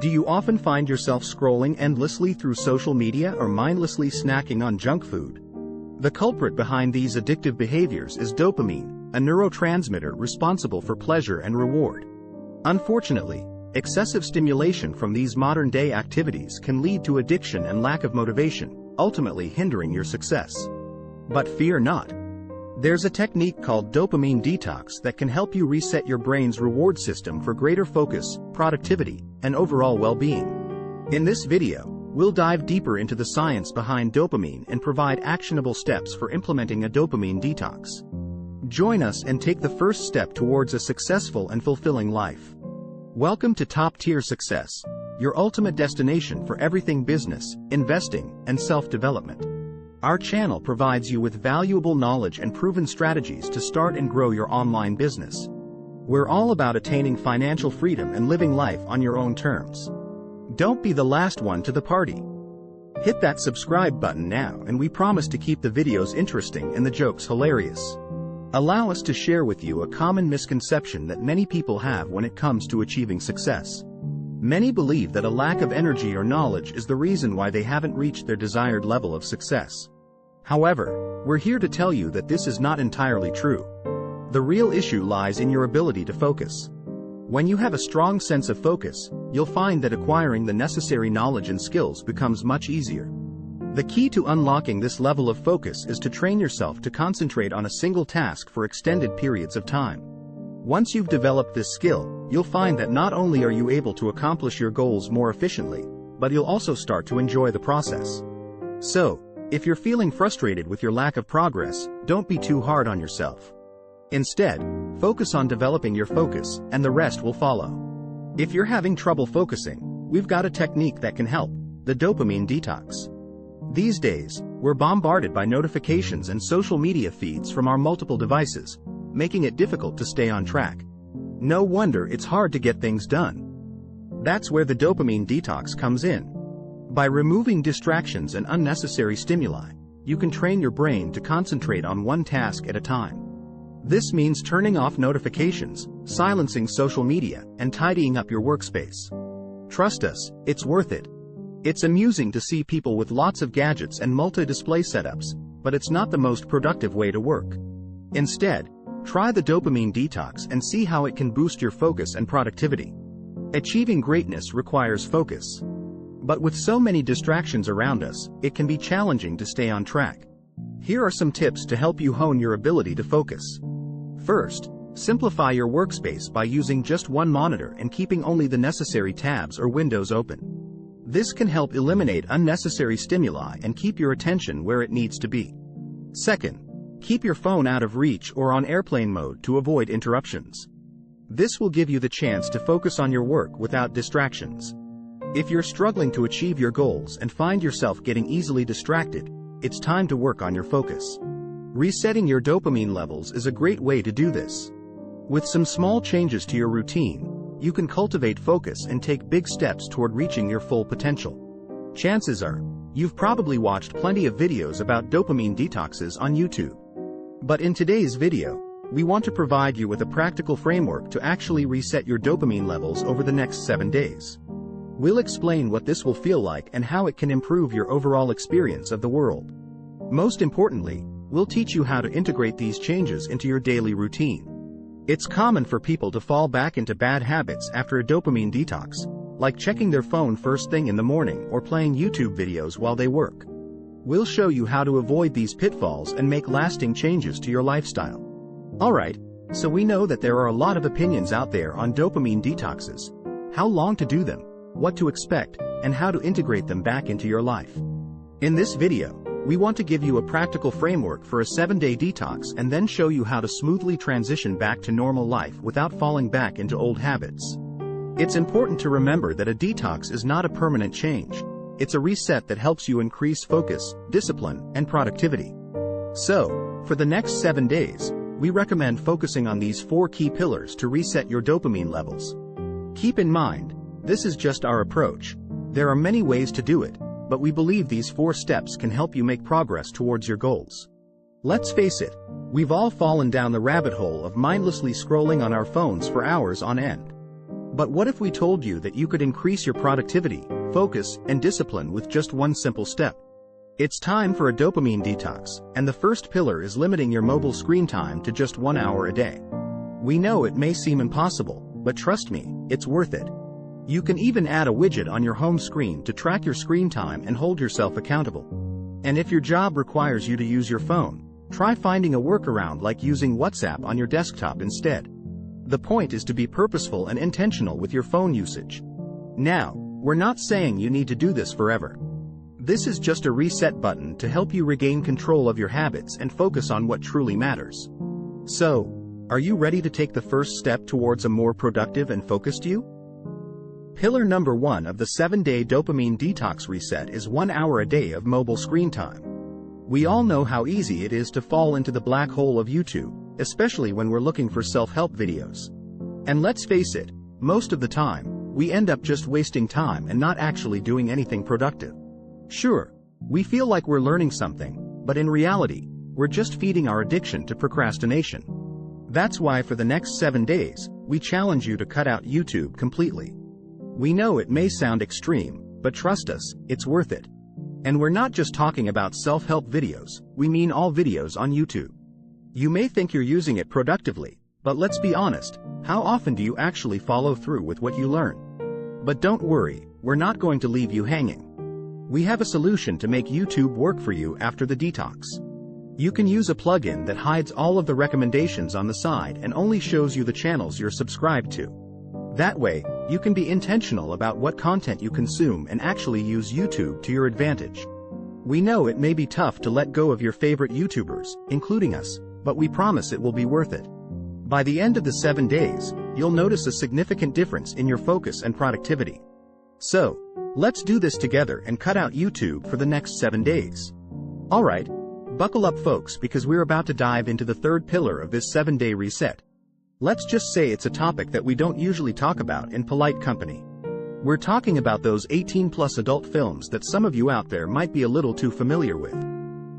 Do you often find yourself scrolling endlessly through social media or mindlessly snacking on junk food? The culprit behind these addictive behaviors is dopamine, a neurotransmitter responsible for pleasure and reward. Unfortunately, excessive stimulation from these modern-day activities can lead to addiction and lack of motivation, ultimately hindering your success. But fear not. There's a technique called dopamine detox that can help you reset your brain's reward system for greater focus, productivity, and overall well-being. In this video, we'll dive deeper into the science behind dopamine and provide actionable steps for implementing a dopamine detox. Join us and take the first step towards a successful and fulfilling life. Welcome to Top-Tier Success, your ultimate destination for everything business, investing, and self-development. Our channel provides you with valuable knowledge and proven strategies to start and grow your online business. We're all about attaining financial freedom and living life on your own terms. Don't be the last one to the party. Hit that subscribe button now, and we promise to keep the videos interesting and the jokes hilarious. Allow us to share with you a common misconception that many people have when it comes to achieving success. Many believe that a lack of energy or knowledge is the reason why they haven't reached their desired level of success. However, we're here to tell you that this is not entirely true. The real issue lies in your ability to focus. When you have a strong sense of focus, you'll find that acquiring the necessary knowledge and skills becomes much easier. The key to unlocking this level of focus is to train yourself to concentrate on a single task for extended periods of time. Once you've developed this skill, you'll find that not only are you able to accomplish your goals more efficiently, but you'll also start to enjoy the process. So, if you're feeling frustrated with your lack of progress, don't be too hard on yourself. Instead, focus on developing your focus, and the rest will follow. If you're having trouble focusing, we've got a technique that can help: the dopamine detox. These days, we're bombarded by notifications and social media feeds from our multiple devices, making it difficult to stay on track. No wonder it's hard to get things done. That's where the dopamine detox comes in. By removing distractions and unnecessary stimuli, you can train your brain to concentrate on one task at a time. This means turning off notifications, silencing social media, and tidying up your workspace. Trust us, it's worth it. It's amusing to see people with lots of gadgets and multi-display setups, but it's not the most productive way to work. Instead, try the dopamine detox and see how it can boost your focus and productivity. Achieving greatness requires focus. But with so many distractions around us, it can be challenging to stay on track. Here are some tips to help you hone your ability to focus. First, simplify your workspace by using just one monitor and keeping only the necessary tabs or windows open. This can help eliminate unnecessary stimuli and keep your attention where it needs to be. Second, keep your phone out of reach or on airplane mode to avoid interruptions. This will give you the chance to focus on your work without distractions. If you're struggling to achieve your goals and find yourself getting easily distracted, it's time to work on your focus. Resetting your dopamine levels is a great way to do this. With some small changes to your routine, you can cultivate focus and take big steps toward reaching your full potential. Chances are, you've probably watched plenty of videos about dopamine detoxes on YouTube. But in today's video, we want to provide you with a practical framework to actually reset your dopamine levels over the next 7 days. We'll explain what this will feel like and how it can improve your overall experience of the world. Most importantly, we'll teach you how to integrate these changes into your daily routine. It's common for people to fall back into bad habits after a dopamine detox, like checking their phone first thing in the morning or playing YouTube videos while they work. We'll show you how to avoid these pitfalls and make lasting changes to your lifestyle. Alright, so we know that there are a lot of opinions out there on dopamine detoxes: how long to do them, what to expect, and how to integrate them back into your life. In this video, we want to give you a practical framework for a 7-day detox and then show you how to smoothly transition back to normal life without falling back into old habits. It's important to remember that a detox is not a permanent change. It's a reset that helps you increase focus, discipline, and productivity. So, for the next 7 days, we recommend focusing on these 4 key pillars to reset your dopamine levels. Keep in mind, this is just our approach. There are many ways to do it, but we believe these 4 steps can help you make progress towards your goals. Let's face it, we've all fallen down the rabbit hole of mindlessly scrolling on our phones for hours on end. But what if we told you that you could increase your productivity, focus, and discipline with just one simple step? It's time for a dopamine detox, and the first pillar is limiting your mobile screen time to just 1 hour a day. We know it may seem impossible, but trust me, it's worth it. You can even add a widget on your home screen to track your screen time and hold yourself accountable. And if your job requires you to use your phone, try finding a workaround like using WhatsApp on your desktop instead. The point is to be purposeful and intentional with your phone usage. Now, we're not saying you need to do this forever. This is just a reset button to help you regain control of your habits and focus on what truly matters. So, are you ready to take the first step towards a more productive and focused you? Pillar number 1 of the 7-day dopamine detox reset is 1 hour a day of mobile screen time. We all know how easy it is to fall into the black hole of YouTube, especially when we're looking for self-help videos. And let's face it, most of the time, we end up just wasting time and not actually doing anything productive. Sure, we feel like we're learning something, but in reality, we're just feeding our addiction to procrastination. That's why for the next 7 days, we challenge you to cut out YouTube completely. We know it may sound extreme, but trust us, it's worth it. And we're not just talking about self-help videos, we mean all videos on YouTube. You may think you're using it productively, but let's be honest, how often do you actually follow through with what you learn? But don't worry, we're not going to leave you hanging. We have a solution to make YouTube work for you after the detox. You can use a plugin that hides all of the recommendations on the side and only shows you the channels you're subscribed to. That way, you can be intentional about what content you consume and actually use YouTube to your advantage. We know it may be tough to let go of your favorite YouTubers, including us, but we promise it will be worth it. By the end of the 7 days, you'll notice a significant difference in your focus and productivity. So, let's do this together and cut out YouTube for the next 7 days. Alright, buckle up folks, because we're about to dive into the third pillar of this 7-day reset. Let's just say it's a topic that we don't usually talk about in polite company. We're talking about those 18+ adult films that some of you out there might be a little too familiar with.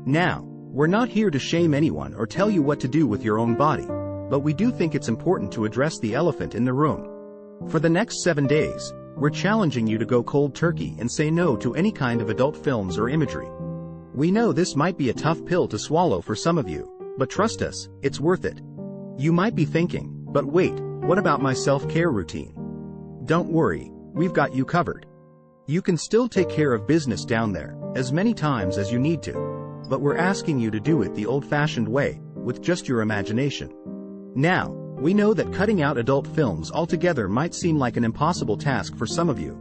Now, we're not here to shame anyone or tell you what to do with your own body, but we do think it's important to address the elephant in the room. For the next 7 days, we're challenging you to go cold turkey and say no to any kind of adult films or imagery. We know this might be a tough pill to swallow for some of you, but trust us, it's worth it. You might be thinking, but wait, what about my self-care routine? Don't worry, we've got you covered. You can still take care of business down there, as many times as you need to, but we're asking you to do it the old-fashioned way, with just your imagination. Now, we know that cutting out adult films altogether might seem like an impossible task for some of you,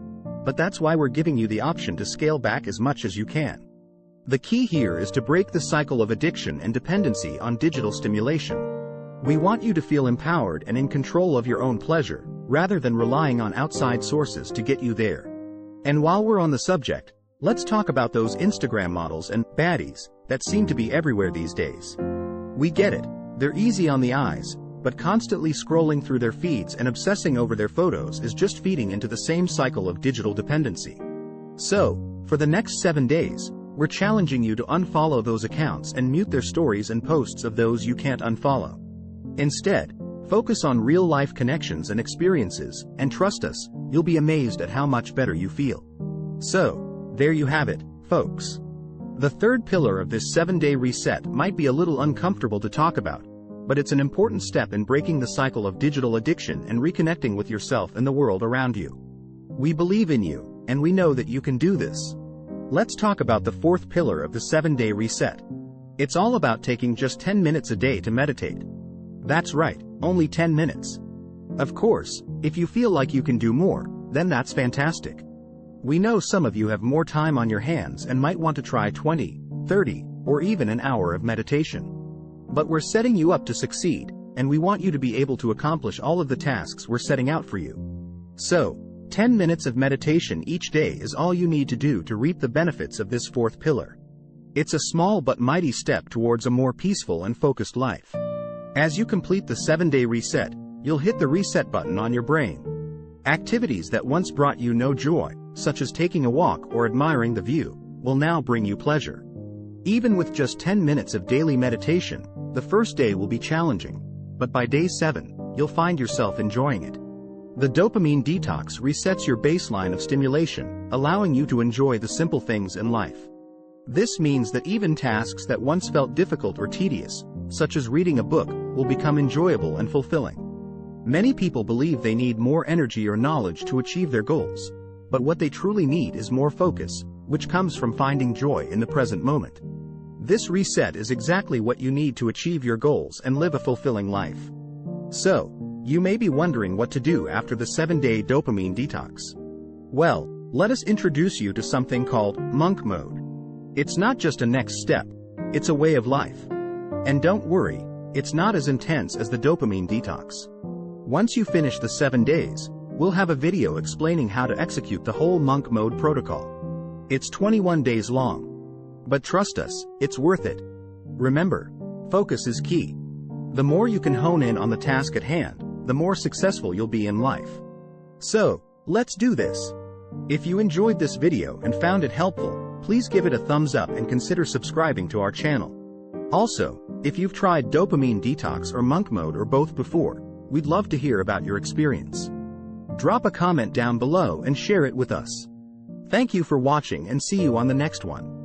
but that's why we're giving you the option to scale back as much as you can. The key here is to break the cycle of addiction and dependency on digital stimulation. We want you to feel empowered and in control of your own pleasure, rather than relying on outside sources to get you there. And while we're on the subject, let's talk about those Instagram models and baddies that seem to be everywhere these days. We get it, they're easy on the eyes, but constantly scrolling through their feeds and obsessing over their photos is just feeding into the same cycle of digital dependency. So, for the next 7 days, we're challenging you to unfollow those accounts and mute their stories and posts of those you can't unfollow. Instead, focus on real-life connections and experiences, and trust us, you'll be amazed at how much better you feel. So, there you have it, folks. The third pillar of this 7-day reset might be a little uncomfortable to talk about, but it's an important step in breaking the cycle of digital addiction and reconnecting with yourself and the world around you. We believe in you, and we know that you can do this. Let's talk about the fourth pillar of the 7-day reset. It's all about taking just 10 minutes a day to meditate. That's right, only 10 minutes. Of course, if you feel like you can do more, then that's fantastic. We know some of you have more time on your hands and might want to try 20, 30, or even an hour of meditation. But we're setting you up to succeed, and we want you to be able to accomplish all of the tasks we're setting out for you. So, 10 minutes of meditation each day is all you need to do to reap the benefits of this fourth pillar. It's a small but mighty step towards a more peaceful and focused life. As you complete the 7-day reset, you'll hit the reset button on your brain. Activities that once brought you no joy, such as taking a walk or admiring the view, will now bring you pleasure. Even with just 10 minutes of daily meditation, the first day will be challenging, but by day 7, you'll find yourself enjoying it. The dopamine detox resets your baseline of stimulation, allowing you to enjoy the simple things in life. This means that even tasks that once felt difficult or tedious, such as reading a book, will become enjoyable and fulfilling. Many people believe they need more energy or knowledge to achieve their goals, but what they truly need is more focus, which comes from finding joy in the present moment. This reset is exactly what you need to achieve your goals and live a fulfilling life. So, you may be wondering what to do after the 7-day dopamine detox. Well, let us introduce you to something called monk mode. It's not just a next step, it's a way of life. And don't worry, it's not as intense as the dopamine detox. Once you finish the 7 days, we'll have a video explaining how to execute the whole monk mode protocol. It's 21 days long. But trust us, it's worth it. Remember, focus is key. The more you can hone in on the task at hand, the more successful you'll be in life. So, let's do this. If you enjoyed this video and found it helpful, please give it a thumbs up and consider subscribing to our channel. Also, if you've tried dopamine detox or monk mode or both before, we'd love to hear about your experience. Drop a comment down below and share it with us. Thank you for watching and see you on the next one.